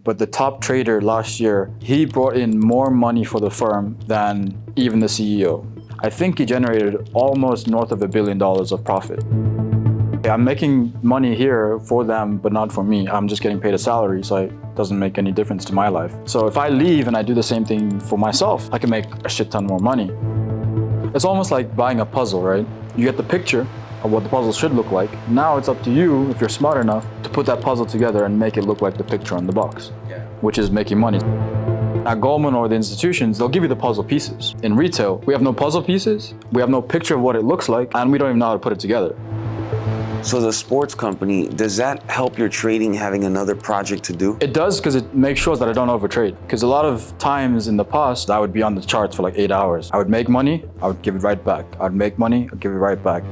but the top trader last year, he brought in more money for the firm than even the CEO. I think he generated almost north of $1 billion of profit. I'm making money here for them, but not for me. I'm just getting paid a salary, so it doesn't make any difference to my life. So if I leave and I do the same thing for myself, I can make a shit ton more money. It's almost like buying a puzzle, right? You get the picture of what the puzzle should look like. Now it's up to you, if you're smart enough, to put that puzzle together and make it look like the picture on the box, which is making money. At Goldman or the institutions, they'll give you the puzzle pieces. In retail, we have no puzzle pieces, we have no picture of what it looks like, and we don't even know how to put it together. So the sports company, does that help your trading having another project to do? It does, because it makes sure that I don't overtrade. Because a lot of times in the past, I would be on the charts for like 8 hours. I would make money, I would give it right back. I'd make money, I'd give it right back.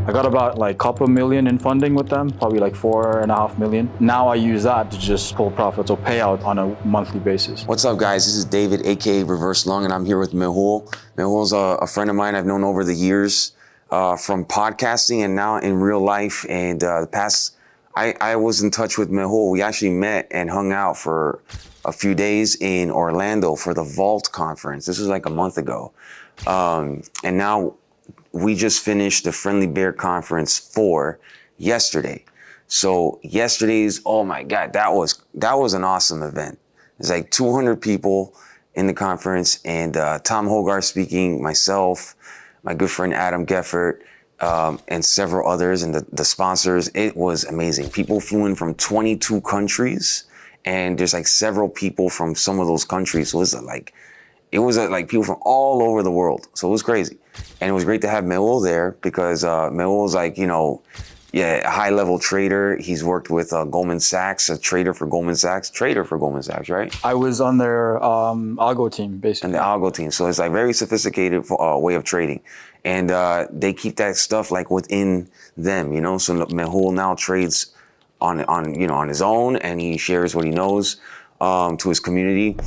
I got about like a couple million in funding with them, probably like 4.5 million. Now I use that to just pull profits or pay out on a monthly basis. What's up, guys? This is David, aka Reverse Lung, and I'm here with Mehul. Mehul's a friend of mine I've known over the years. From podcasting and now in real life. And I was in touch with Mehul. We actually met and hung out for a few days in Orlando for the Vault conference. This was like a month ago. And now we just finished the Friendly Bear conference for yesterday. So yesterday's, oh my God, that was an awesome event. There's like 200 people in the conference, and Tom Hogarth speaking, myself, my good friend Adam Geffert, and several others, and the sponsors. It was amazing. People flew in from 22 countries, and there's like several people from some of those countries. So it was like people from all over the world. So it was crazy. And it was great to have Mehul there, because Mehul's like, a high-level trader. He's worked with Goldman Sachs, a trader for Goldman Sachs, right? I was on their algo team, basically. And the algo team. So it's like very sophisticated way of trading. And they keep that stuff like within them, So Mehul now trades on his own, and he shares what he knows to his community.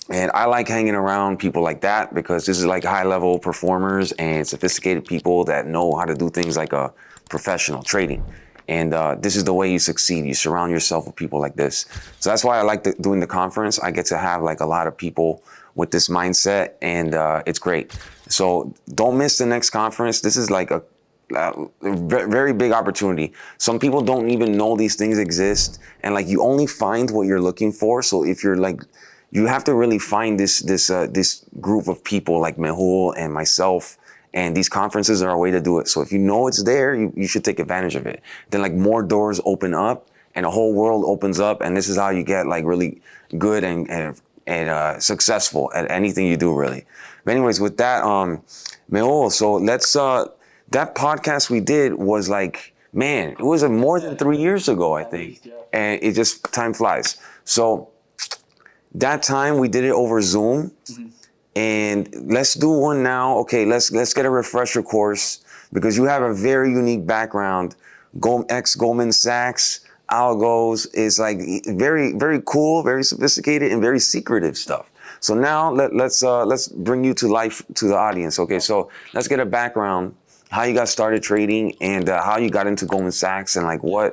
And I like hanging around people like that, because this is like high-level performers and sophisticated people that know how to do things like a professional trading. And this is the way you succeed. You surround yourself with people like this. So that's why I like doing the conference. I get to have like a lot of people with this mindset, and it's great. So don't miss the next conference. This is like a very big opportunity. Some people don't even know these things exist, and like you only find what you're looking for. So if you're like, you have to really find this group of people like Mehul and myself. And these conferences are a way to do it. So if you know it's there, you should take advantage of it. Then like more doors open up, and a whole world opens up. And this is how you get like really good and successful at anything you do, really. But anyways, with that, Mehul, so let's, that podcast we did was like, man, it was more than 3 years ago, I think. And it just, time flies. So that time we did it over Zoom. Mm-hmm. And let's do one now. Okay, let's get a refresher course, because you have a very unique background. Ex-Goldman Sachs, algos is like very, very cool, very sophisticated, and very secretive stuff. So now let's bring you to life to the audience. Okay, so let's get a background, how you got started trading, and how you got into Goldman Sachs, and like all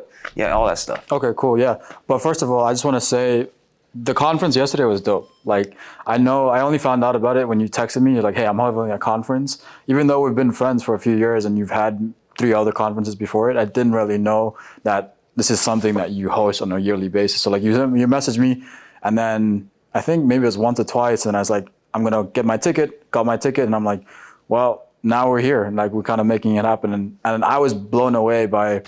that stuff. Okay, cool, yeah. But first of all, I just want to say, the conference yesterday was dope. Like, I only found out about it when you texted me. You're like, hey, I'm having a conference. Even though we've been friends for a few years and you've had 3 other conferences before it, I didn't really know that this is something that you host on a yearly basis. So like you messaged me, and then I think maybe it was once or twice, and I was like, I'm going to get my ticket, got my ticket, and I'm like, well, now we're here. And like, we're kind of making it happen. And I was blown away by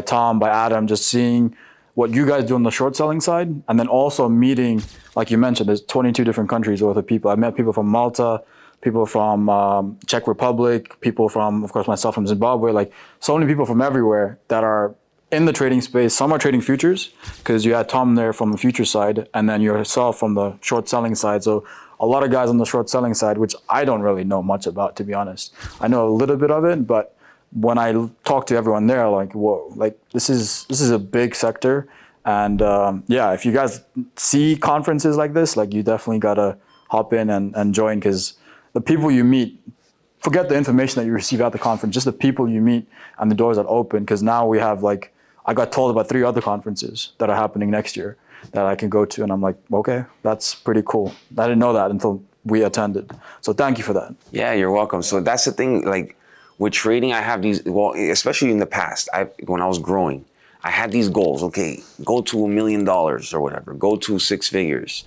Tom, by Adam, just seeing what you guys do on the short selling side, and then also meeting, like you mentioned, there's 22 different countries worth of people. I met people from Malta, people from Czech Republic, people from, of course, myself from Zimbabwe, like so many people from everywhere that are in the trading space. Some are trading futures, because you had Tom there from the future side, and then yourself from the short selling side. So a lot of guys on the short selling side, which I don't really know much about, to be honest. I know a little bit of it, but when I talk to everyone there, like, whoa, like this is a big sector. And if you guys see conferences like this, like you definitely gotta hop in and join, because the people you meet, forget the information that you receive at the conference, just the people you meet and the doors that open. Because now we have, like, I got told about 3 other conferences that are happening next year. that I can go to. And I'm like, okay, that's pretty cool. I didn't know that until we attended. So thank you for that. Yeah, you're welcome. So that's the thing, like with trading, I have these, well, especially in the past, when I was growing, I had these goals. Okay, go to $1 million or whatever, go to 6 figures.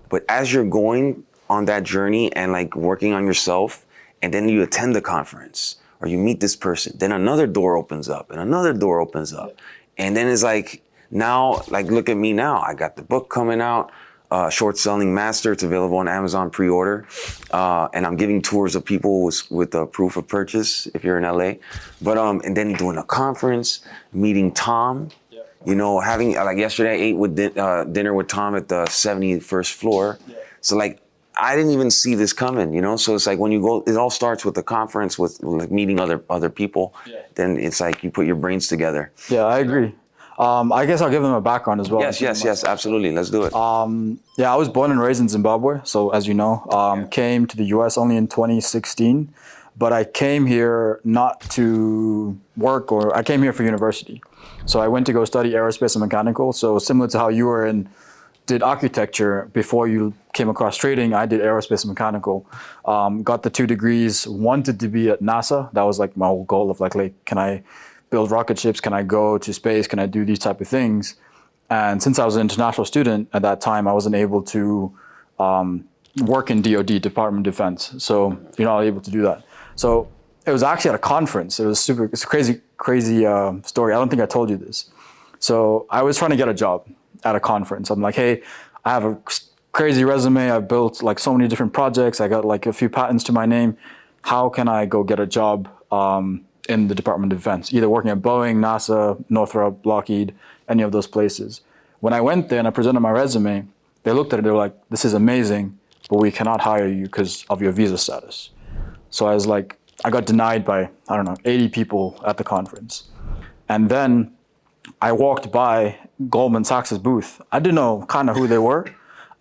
But as you're going on that journey and like working on yourself, and then you attend the conference or you meet this person, then another door opens up and another door opens up. And then it's like, now, like, look at me now. I got the book coming out, Short Selling Master. It's available on Amazon pre-order. And I'm giving tours of people with a proof of purchase if you're in LA. But, and then doing a conference, meeting Tom, you know, having, like yesterday I ate with dinner with Tom at the 71st floor. So like, I didn't even see this coming, you know? So it's like when you go, it all starts with the conference, with like meeting other people. Then it's like you put your brains together. Yeah, I agree. I guess I'll give them a background as well. Yes, absolutely. Let's do it. Yeah, I was born and raised in Zimbabwe. So as you know, came to the US only in 2016, but I came here not to work, or I came here for university. So I went to go study aerospace and mechanical. So similar to how you were did architecture before you came across trading, I did aerospace and mechanical. Got the 2 degrees, wanted to be at NASA. That was like my whole goal of like, can I build rocket ships? Can I go to space? Can I do these type of things? And since I was an international student at that time, I wasn't able to work in DoD, Department of Defense. So you're not able to do that. So it was actually at a conference. It's a crazy story. I don't think I told you this. So I was trying to get a job at a conference. I'm like, hey, I have a crazy resume. I've built like so many different projects. I got like a few patents to my name. How can I go get a job in the Department of Defense, either working at Boeing, NASA, Northrop, Lockheed, any of those places? When I went there and I presented my resume, they looked at it, they were like, this is amazing, but we cannot hire you because of your visa status. So I was like, I got denied by, 80 people at the conference. And then I walked by Goldman Sachs' booth. I didn't know kind of who they were.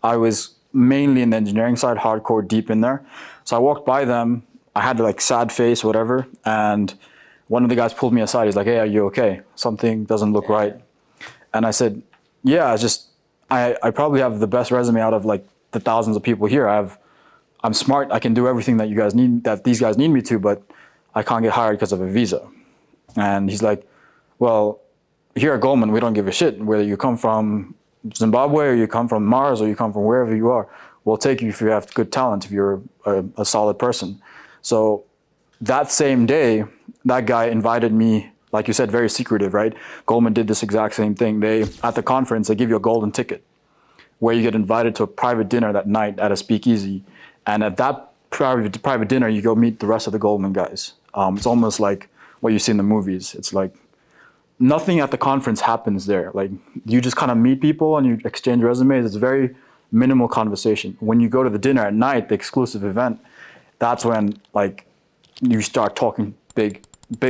I was mainly in the engineering side, hardcore, deep in there. So I walked by them. I had like sad face, whatever. And one of the guys pulled me aside. He's like, hey, are you okay? Something doesn't look right. And I said, yeah, I probably have the best resume out of like the thousands of people here. I'm smart. I can do everything that these guys need me to, but I can't get hired because of a visa. And he's like, well, here at Goldman, we don't give a shit whether you come from Zimbabwe or you come from Mars or you come from wherever you are. We'll take you if you have good talent, if you're a solid person. So that same day, that guy invited me, like you said, very secretive, right? Goldman did this exact same thing. At the conference, they give you a golden ticket where you get invited to a private dinner that night at a speakeasy. And at that private dinner, you go meet the rest of the Goldman guys. It's almost like what you see in the movies. It's like nothing at the conference happens there. Like you just kind of meet people and you exchange resumes. It's a very minimal conversation. When you go to the dinner at night, the exclusive event, that's when like you start talking big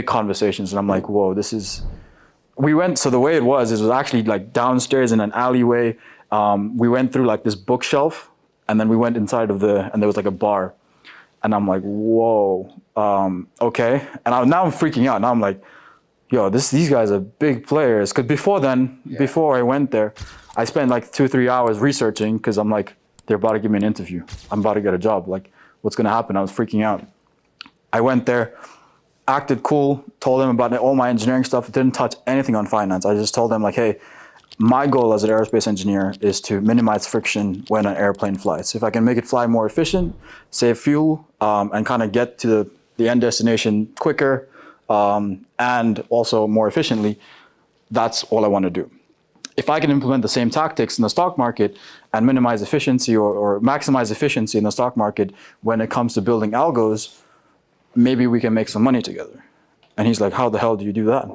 conversations. And I'm like, whoa, so the way it was actually like downstairs in an alleyway. We went through like this bookshelf and then we went inside and there was like a bar. And I'm like, whoa, okay. And now I'm freaking out. Now I'm like, yo, these guys are big players. Because before I went there, I spent like 2-3 hours researching because I'm like, they're about to give me an interview. I'm about to get a job. Like, what's going to happen? I was freaking out. I went there, acted cool, told them about all my engineering stuff. Didn't touch anything on finance. I just told them like, hey, my goal as an aerospace engineer is to minimize friction when an airplane flies. If I can make it fly more efficient, save fuel, and kind of get to the end destination quicker, and also more efficiently, that's all I want to do. If I can implement the same tactics in the stock market and minimize efficiency or maximize efficiency in the stock market when it comes to building algos, maybe we can make some money together. And he's like, how the hell do you do that?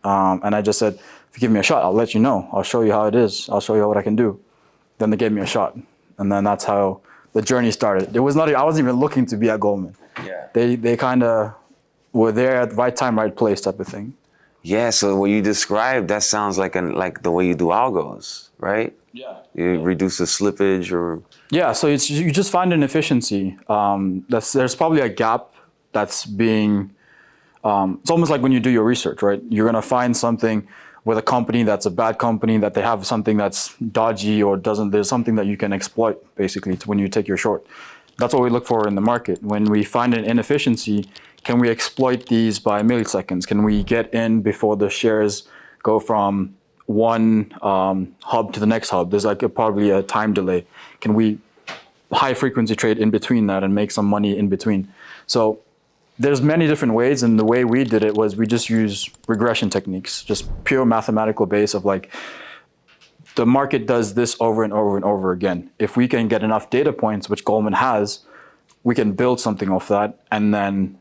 And I just said, if you give me a shot, I'll let you know. I'll show you how it is. I'll show you what I can do. Then they gave me a shot. And then that's how the journey started. I wasn't even looking to be at Goldman. Yeah. They kind of were there at the right time, right place type of thing. Yeah, so what you described, that sounds like the way you do algos, right? Yeah. You reduce the slippage or... Yeah, so you just find an efficiency. There's probably a gap that's being... it's almost like when you do your research, right? You're going to find something with a company that's a bad company, that they have something that's dodgy or doesn't, there's something that you can exploit basically when you take your short. That's what we look for in the market. When we find an inefficiency, can we exploit these by milliseconds? Can we get in before the shares go from one hub to the next hub? There's like probably a time delay. Can we high frequency trade in between that and make some money in between? So there's many different ways, and the way we did it was we just use regression techniques, just pure mathematical base of like, the market does this over and over and over again. If we can get enough data points, which Goldman has, we can build something off that. And then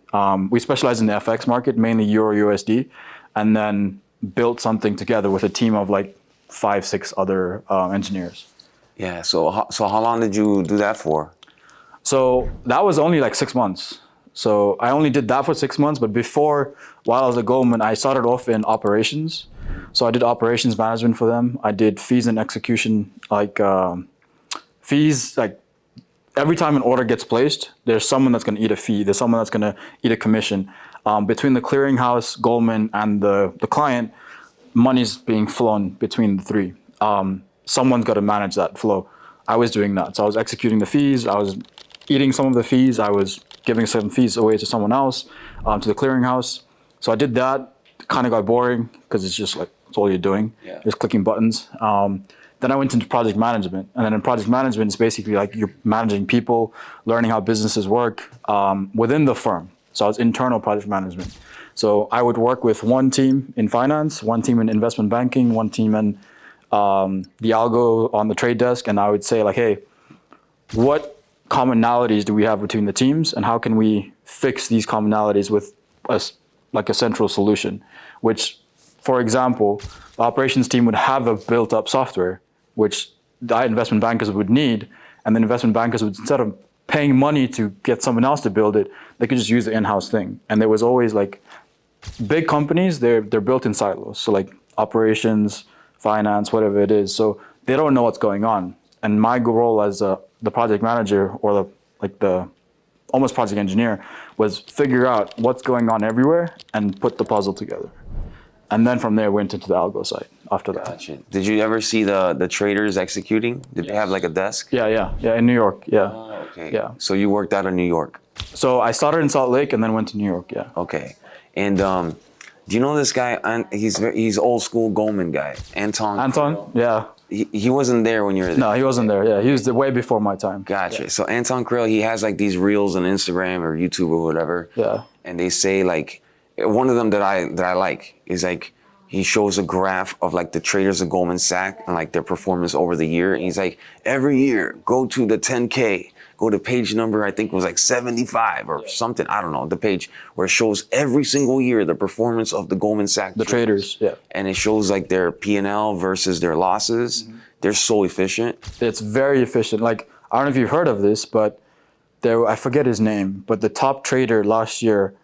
we specialize in the FX market, mainly Euro USD, and then built something together with a team of like 5, 6 other engineers. Yeah. So how long did you do that for? So that was only like 6 months. So I only did that for 6 months, but before, while I was at Goldman, I started off in operations. So I did operations management for them. I did fees and execution, like fees, like every time an order gets placed, there's someone that's going to eat a fee. There's someone that's going to eat a commission. Between the clearinghouse, Goldman, and the client, money's being flown between the three. Someone's got to manage that flow. I was doing that. So I was executing the fees. I was eating some of the fees. I was giving some fees away to someone else, to the clearinghouse. So I did that. Kind of got boring because it's just like, that's all you're doing, just clicking buttons. Then I went into project management. And then in project management, it's basically like you're managing people, learning how businesses work within the firm. So I was internal project management. So I would work with one team in finance, one team in investment banking, one team in the algo on the trade desk. And I would say like, hey, what commonalities do we have between the teams, and how can we fix these commonalities with a central solution? Which, for example, the operations team would have a built-up software, which the investment bankers would need, and then investment bankers would, instead of paying money to get someone else to build it, they could just use the in-house thing. And there was always like, big companies, they're built in silos. So like operations, finance, whatever it is. So they don't know what's going on. And my role as the project manager, or the almost project engineer, was figure out what's going on everywhere and put the puzzle together. And then from there, went into the algo side after that. Gotcha. Did you ever see the traders executing? Did they have like a desk? Yeah, in New York, yeah. Oh, okay. Yeah. So you worked out of New York? So I started in Salt Lake and then went to New York, yeah. Okay. And do you know this guy? He's old school Goldman guy, Anton? Yeah. He wasn't there when you were there. No, he wasn't there. Yeah, he was way before my time. Gotcha. Yeah. So Anton Krill, he has like these reels on Instagram or YouTube or whatever. Yeah. And they say like, one of them that I like is like, he shows a graph of like the traders of Goldman Sachs and like their performance over the year. And he's like, every year, go to the 10K, go to page number, I think it was like 75 or something. I don't know, the page where it shows every single year the performance of the Goldman Sachs. The traders, yeah. And it shows like their P&L versus their losses. Mm-hmm. They're so efficient. It's very efficient. Like, I don't know if you've heard of this, but I forget his name, but the top trader last year,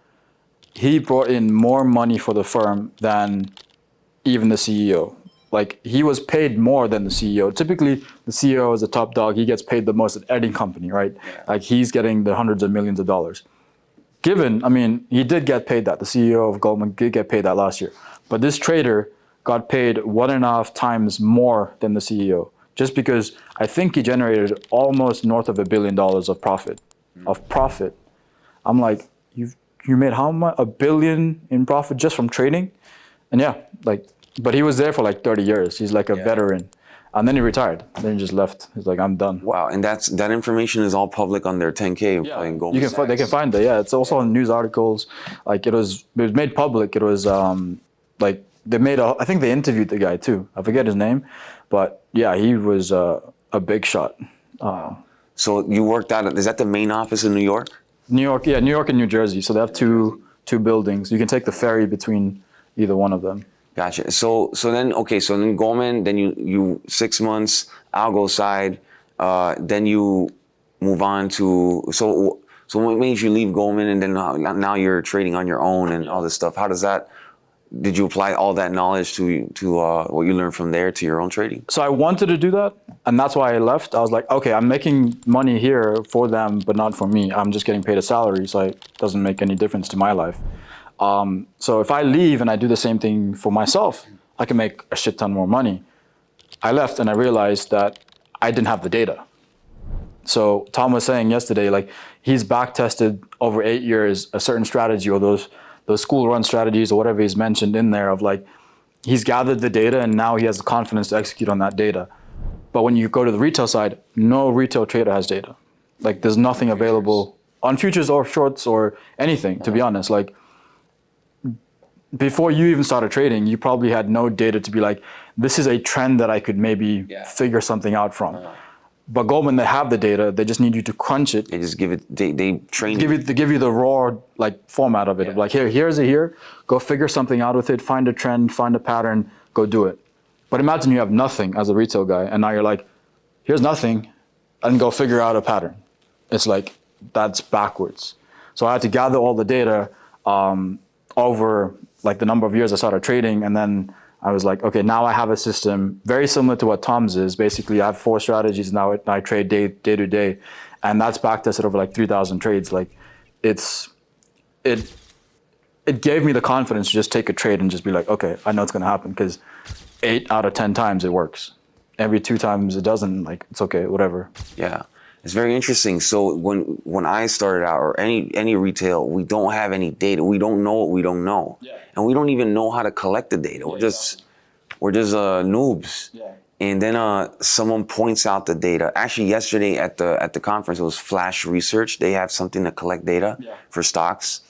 he brought in more money for the firm than even the CEO. Like, he was paid more than the CEO. Typically, the CEO is the top dog. He gets paid the most at any company, right? Yeah. Like, he's getting the hundreds of millions of dollars. He did get paid that. The CEO of Goldman did get paid that last year. But this trader got paid 1.5 times more than the CEO, just because I think he generated almost north of $1 billion of profit. I'm like, you made how much? $1 billion in profit just from trading? And yeah, like, but he was there for like 30 years. He's like a veteran. And then he retired. Then he just left. He's like, I'm done. Wow, and that information is all public on their 10K. Yeah, in Goldman Sachs. They can find it. Yeah, it's also in news articles. Like, it was made public. It was like, I think they interviewed the guy too. I forget his name, but yeah, he was a big shot. So you worked out, is that the main office in New York? New York and New Jersey. So they have two buildings. You can take the ferry between either one of them. Gotcha. So then Goldman, then you 6 months, algo side, then you move on to, so what made you leave Goldman, and then now you're trading on your own and all this stuff? How does that, did you apply all that knowledge to what you learned from there to your own trading? So I wanted to do that, and that's why I left. I was like, okay, I'm making money here for them, but not for me. I'm just getting paid a salary, so it doesn't make any difference to my life. So if I leave and I do the same thing for myself, I can make a shit ton more money. I left and I realized that I didn't have the data. So Tom was saying yesterday, like he's back tested over 8 years a certain strategy, or those school run strategies or whatever he's mentioned in there, of like he's gathered the data and now he has the confidence to execute on that data. But when you go to the retail side, no retail trader has data. Like there's nothing available on futures or shorts or anything, to be honest. Like before you even started trading, you probably had no data to be like, this is a trend that I could maybe figure something out from. But Goldman, they have the data. They just need you to crunch it. They just give it. They train They give you the raw like format of it. Of like here's it here. Go figure something out with it. Find a trend. Find a pattern. Go do it. But imagine you have nothing as a retail guy, and now you're like, here's nothing, and go figure out a pattern. It's like that's backwards. So I had to gather all the data over like the number of years I started trading, and then I was like, okay, now I have a system very similar to what Tom's is. Basically, I have 4 strategies now. I trade day to day, and that's backtested over like 3,000 trades. Like, it gave me the confidence to just take a trade and just be like, okay, I know it's gonna happen, because 8 out of 10 times it works. Every 2 times it doesn't. Like, it's okay, whatever. Yeah. It's very interesting. So when I started out, or any retail, we don't have any data. We don't know what we don't know, and we don't even know how to collect the data. We're just noobs. Yeah. And then someone points out the data. Actually, yesterday at the conference, it was Flash Research. They have something to collect data for stocks,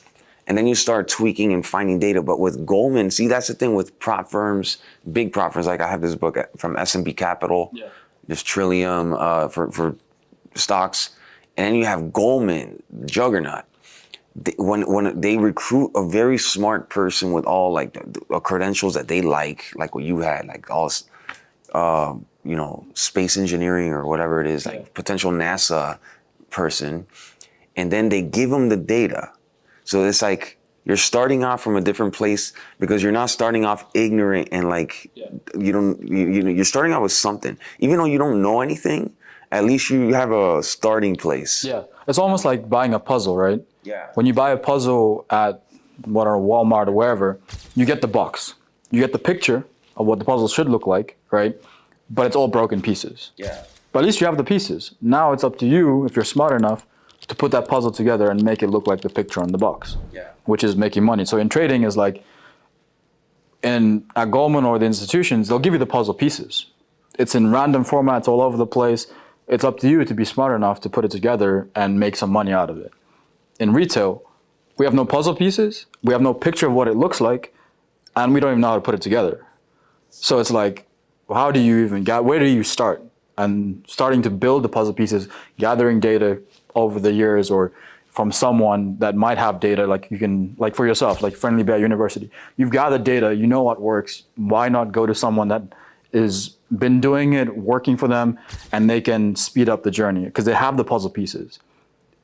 and then you start tweaking and finding data. But with Goldman, see, that's the thing with prop firms, big prop firms. Like I have this book from S&P Capital. There's Trillium for stocks, and then you have Goldman, juggernaut. When they recruit a very smart person with all like the credentials that they like what you had, like all space engineering or whatever it is, like potential NASA person, and then they give them the data. So it's like you're starting off from a different place, because you're not starting off ignorant and like you're starting out with something, even though you don't know anything. At least you have a starting place. Yeah, it's almost like buying a puzzle, right? Yeah. When you buy a puzzle at Walmart or wherever, you get the box. You get the picture of what the puzzle should look like, right? But it's all broken pieces. Yeah. But at least you have the pieces. Now it's up to you, if you're smart enough, to put that puzzle together and make it look like the picture on the box. Yeah. Which is making money. So in trading is like, at Goldman or the institutions, they'll give you the puzzle pieces. It's in random formats all over the place. It's up to you to be smart enough to put it together and make some money out of it. In retail, we have no puzzle pieces, we have no picture of what it looks like, and we don't even know how to put it together. So it's like, how do you even where do you start? And starting to build the puzzle pieces, gathering data over the years, or from someone that might have data, like you can, like for yourself, like Friendly Bear University. You've gathered data, you know what works. Why not go to someone that is been doing it, working for them, and they can speed up the journey, because they have the puzzle pieces.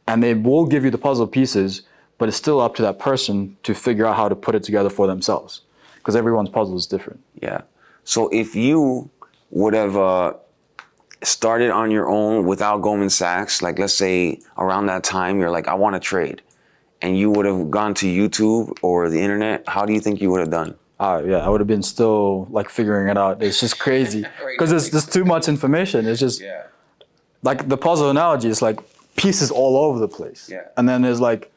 And they will give you the puzzle pieces, but it's still up to that person to figure out how to put it together for themselves, because everyone's puzzle is different. Yeah. So if you would have started on your own without Goldman Sachs, like let's say around that time, you're like, I want to trade, and you would have gone to YouTube or the internet, how do you think you would have done? Yeah, I would have been still like figuring it out. It's just crazy because there's too much information. It's just like the puzzle analogy is like pieces all over the place. Yeah. And then there's like,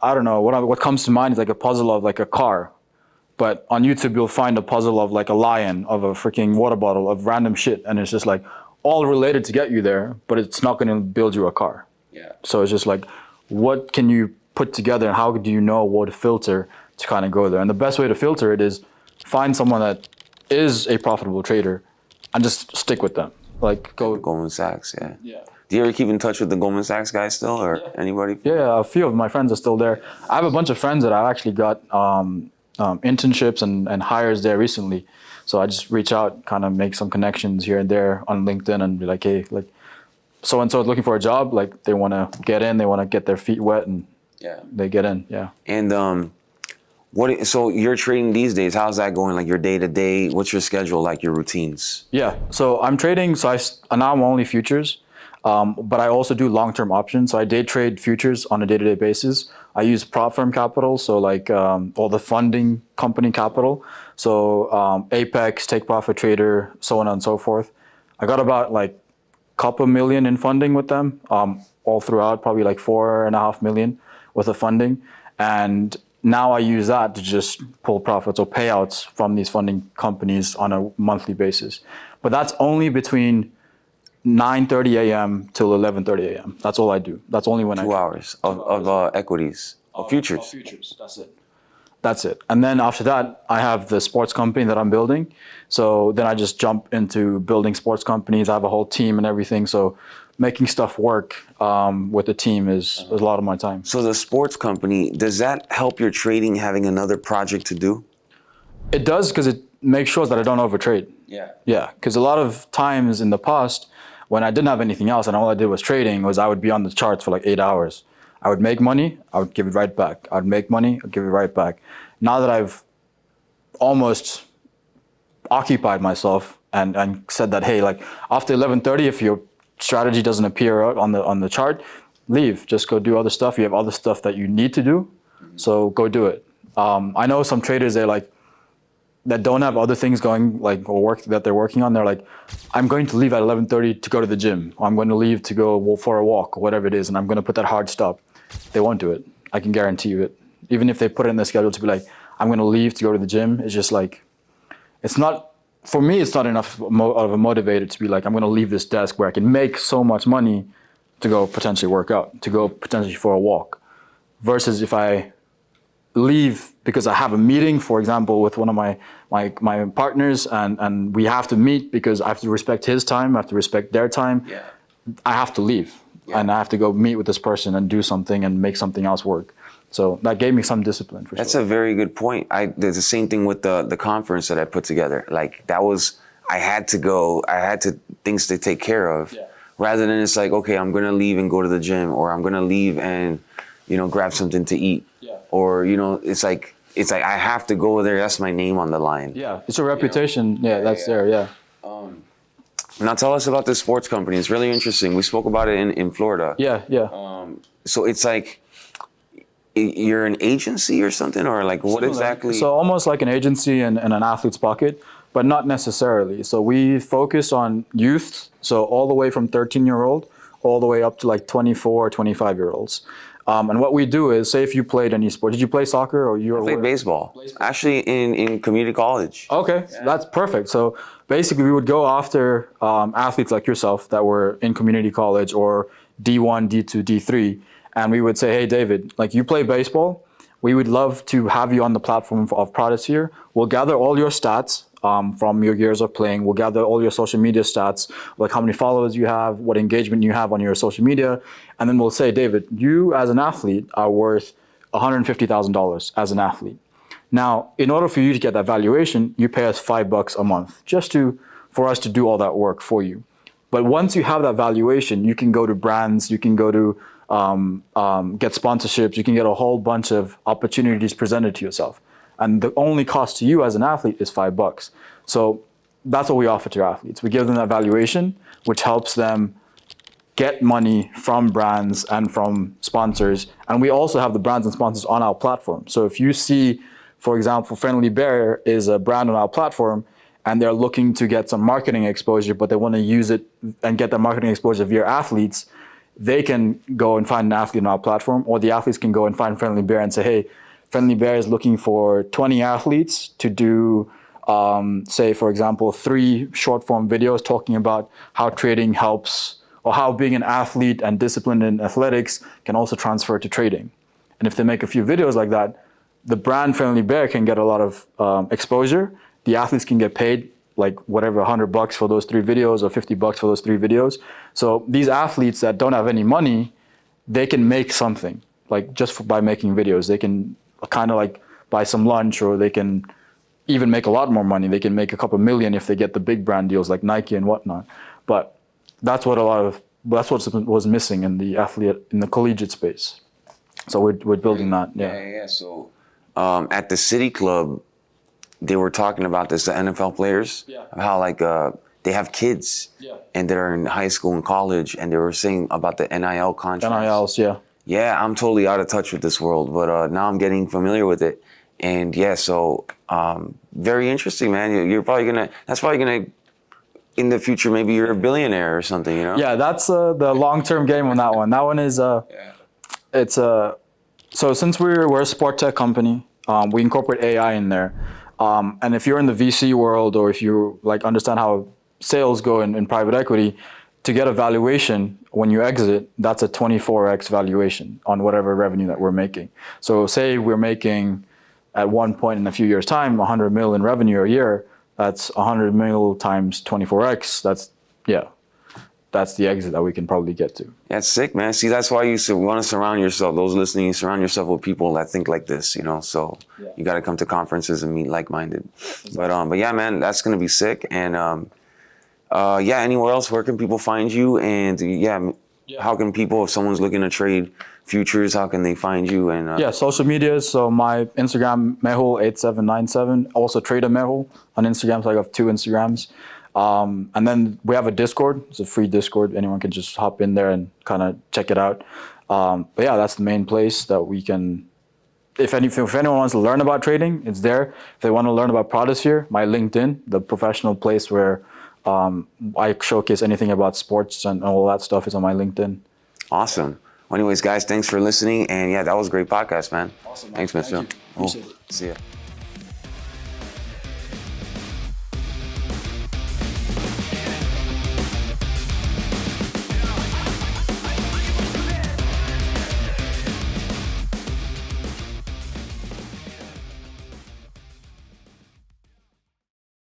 I don't know, what comes to mind is like a puzzle of like a car. But on YouTube, you'll find a puzzle of like a lion, of a freaking water bottle, of random shit. And it's just like all related to get you there, but it's not going to build you a car. Yeah. So it's just like, what can you put together and how do you know what to filter to kind of go there? And the best way to filter it is find someone that is a profitable trader and just stick with them. Like go Goldman Sachs, yeah. Do you ever keep in touch with the Goldman Sachs guys still, or anybody? Yeah, a few of my friends are still there. I have a bunch of friends that I've actually got internships and hires there recently. So I just reach out, kind of make some connections here and there on LinkedIn and be like, hey, like so-and-so is looking for a job. Like they want to get in, they want to get their feet wet, and they get in, And so you're trading these days, how's that going? Like your day-to-day, what's your schedule, like your routines? Yeah, so I'm trading, now I'm only futures, but I also do long-term options. So I day trade futures on a day-to-day basis. I use prop firm capital, so like all the funding company capital. So Apex, Take Profit Trader, so on and so forth. I got about like couple million in funding with them, all throughout, probably like 4.5 million worth of funding. And now I use that to just pull profits or payouts from these funding companies on a monthly basis. But that's only between 9:30 a.m. till 11:30 a.m. That's all I do. That's only when 2 hours of equities, of futures. Futures. That's it. That's it. And then after that, I have the sports company that I'm building. So then I just jump into building sports companies. I have a whole team and everything. So making stuff work with the team is a lot of my time. So the sports company, does that help your trading having another project to do? It does, because it makes sure that I don't overtrade. Yeah. Yeah, because a lot of times in the past, when I didn't have anything else and all I did was trading, was I would be on the charts for like 8 hours. I would make money, I would give it right back. I'd make money, I'd give it right back. Now that I've almost occupied myself and said that, hey, like after 11:30, if your strategy doesn't appear on the chart, leave. Just go do other stuff. You have other stuff that you need to do, so go do it. I know some traders, they're like, that don't have other things going, like, or work that they're working on. They're like, I'm going to leave at 11:30 to go to the gym. Or I'm going to leave to go for a walk, or whatever it is, and I'm going to put that hard stop. They won't do it. I can guarantee you it. Even if they put it in their schedule to be like, I'm going to leave to go to the gym, it's just like, it's not, for me, it's not enough of a motivator to be like, I'm going to leave this desk where I can make so much money to go potentially work out, to go potentially for a walk. Versus if I leave because I have a meeting, for example, with one of my partners, and we have to meet because I have to respect his time, I have to respect their time. Yeah. I have to leave, and I have to go meet with this person and do something and make something else work. So that gave me some discipline, for sure. That's a very good point. There's the same thing with the conference that I put together. Like that was, I had to go, I had things to take care of, rather than it's like, okay, I'm gonna leave and go to the gym, or I'm gonna leave and, grab something to eat. Or, it's like I have to go there. That's my name on the line. Yeah, it's a reputation. That's there. Yeah. Now tell us about this sports company. It's really interesting. We spoke about it in Florida. Yeah. So it's like you're an agency or something, or like what exactly? So almost like an agency and an athlete's pocket, but not necessarily. So we focus on youth. So all the way from 13-year-old all the way up to like 24, 25-year-olds. And what we do is, say if you played any sport, did you play soccer or you? I played baseball. Actually, in community college. Okay, that's perfect. So basically, we would go after athletes like yourself that were in community college or D1, D2, D3, and we would say, hey, David, like you play baseball, we would love to have you on the platform of TradeSphere. We'll gather all your stats from your years of playing. We'll gather all your social media stats, like how many followers you have, what engagement you have on your social media. And then we'll say, David, you as an athlete are worth $150,000 as an athlete. Now, in order for you to get that valuation, you pay us $5 a month just for us to do all that work for you. But once you have that valuation, you can go to brands, you can go to get sponsorships, you can get a whole bunch of opportunities presented to yourself. And the only cost to you as an athlete is $5. So that's what we offer to athletes. We give them that valuation, which helps them get money from brands and from sponsors. And we also have the brands and sponsors on our platform. So if you see, for example, Friendly Bear is a brand on our platform, and they're looking to get some marketing exposure, but they want to use it and get that marketing exposure via athletes, they can go and find an athlete on our platform, or the athletes can go and find Friendly Bear and say, hey, Friendly Bear is looking for 20 athletes to do, say, for example, 3 short-form videos talking about how trading helps, or how being an athlete and disciplined in athletics can also transfer to trading. And if they make a few videos like that, the brand Friendly Bear can get a lot of exposure. The athletes can get paid like whatever, $100 for those 3 videos or $50 for those 3 videos. So these athletes that don't have any money, they can make something, like just by making videos. They can kind of like buy some lunch, or they can even make a lot more money. They can make a couple million if they get the big brand deals like Nike and whatnot. But that's what what was missing in the collegiate space. So we're building that. Yeah. So at the City Club, they were talking about this, the NFL players, how like they have kids and they're in high school and college, and they were saying about the NIL contracts. NILs, yeah. Yeah, I'm totally out of touch with this world, but now I'm getting familiar with it. And yeah, so very interesting, man. You're probably gonna. That's probably gonna. In the future, maybe you're a billionaire or something. You know. Yeah, that's the long-term game on that one. That one is it's so since we're a sport tech company, we incorporate AI in there. And if you're in the VC world, or if you like understand how sales go in private equity, to get a valuation when you exit, that's a 24x valuation on whatever revenue that we're making. So say we're making at one point in a few years' time 100 mil in revenue a year. That's 100 mil times 24x. That's the exit that we can probably get to. That's sick, man. See, that's why you want to surround yourself. Those listening, you surround yourself with people that think like this, you know. So you got to come to conferences and meet like-minded. Exactly. But yeah, man, that's gonna be sick. And yeah, anywhere else? Where can people find you? And how can people, if someone's looking to trade futures, how can they find you? And social media. So my Instagram Mehul8797. Also Trader Mehul on Instagram. So I have 2 Instagrams. And then we have a Discord. It's a free Discord. Anyone can just hop in there and kind of check it out. But yeah, that's the main place that we can. If anyone wants to learn about trading, it's there. If they want to learn about TradeSphere, my LinkedIn, the professional place where I showcase anything about sports and all that stuff, is on my LinkedIn. Awesome. Well, anyways, guys, thanks for listening. And yeah, that was a great podcast, man. Awesome. Thanks, Mr. Thank you. Appreciate it. See ya.